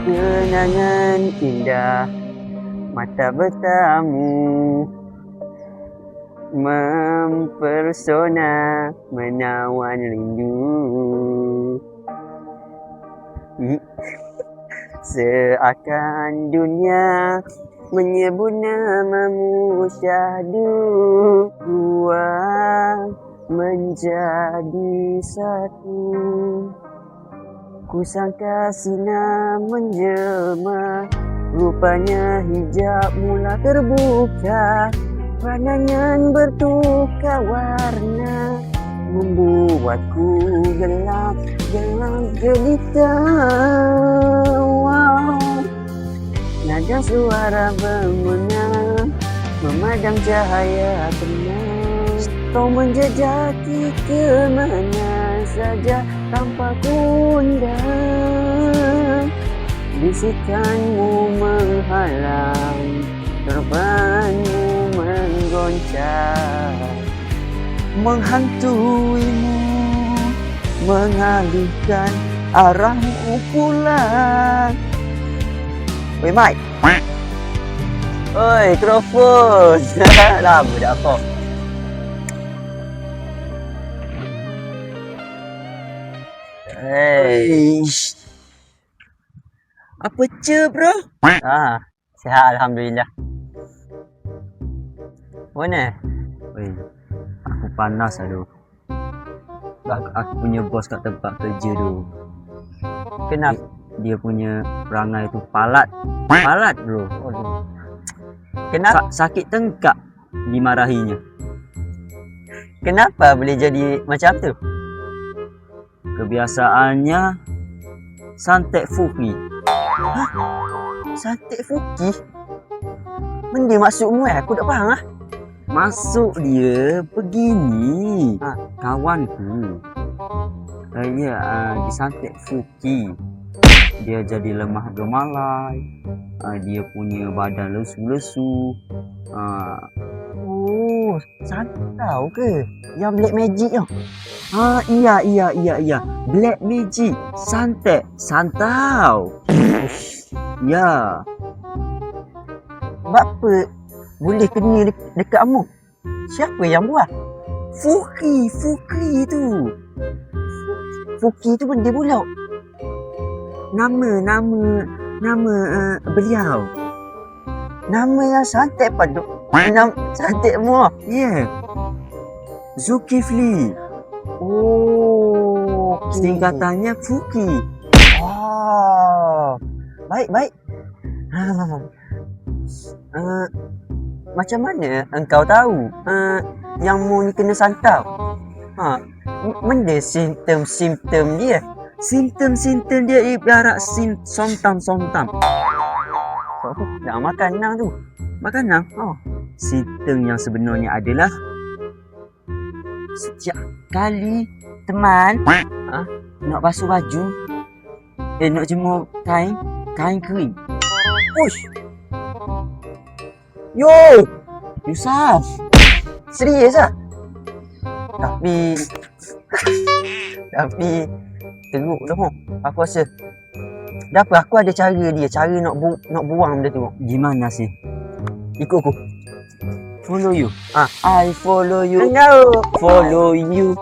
Kenangan indah mata bertamu mempersona menawan rindu. Seakan dunia menyebut namamu syahdu, dua menjadi satu. Kusangka sinar menjelma, rupanya hijab mula terbuka. Pandangan bertukar warna, membuatku gelap gelita. Wow. Nada suara bermenang, memadam cahaya tenang. Kau menjejaki kemana saja tanpa kundang. Bisikanmu menghalang, terbangmu menggoncang, menghantuimu, mengalihkan arahmu pulang. Weh Mike. Oi, Crawford. Lama dah kau. Hey. Apa ce bro? Sihat Alhamdulillah. Mana? Weh, aku panas aduh. Aku punya bos kat tempat kerja tu. Kenapa? Dia punya perangai tu palat. Palat bro. Kenapa? Sakit tengkak dimarahinya. Kenapa boleh jadi macam tu? Kebiasaannya santet fuki. Hah? Santet fuki? Benda maksudmu aku tak faham lah. Masuk dia begini. Kawanku disantet fuki. Dia jadi lemah gemalai. Dia punya badan lesu-lesu. Oh, santau ke? Yang black magic tu? Iya. Black magic. Santet. Santau. Ya. Apa boleh kena dekat kamu? Siapa yang buat? Fuki tu. Fuki tu benda pula. Nama beliau. Nama yang santet pada nama santetmu. Yeah. Zulkifli. Oh, singkatannya Fuki. Oh. Baik. Macam mana engkau tahu yang mu ni kena santau? Benda simptom dia. Simptom dia ibarat somtam. Dah makan nang tu. Makanan? Simptom yang sebenarnya adalah setiap kali teman nak basuh baju, nak jemur kain kering. Ush. Yo, Yusaf. serius ah? Tapi teruk dah mo. Aku rasa dah apa aku ada cara nak buang benda tu. Gimana sih? Ikut aku. Follow you. I follow you. No. Follow you.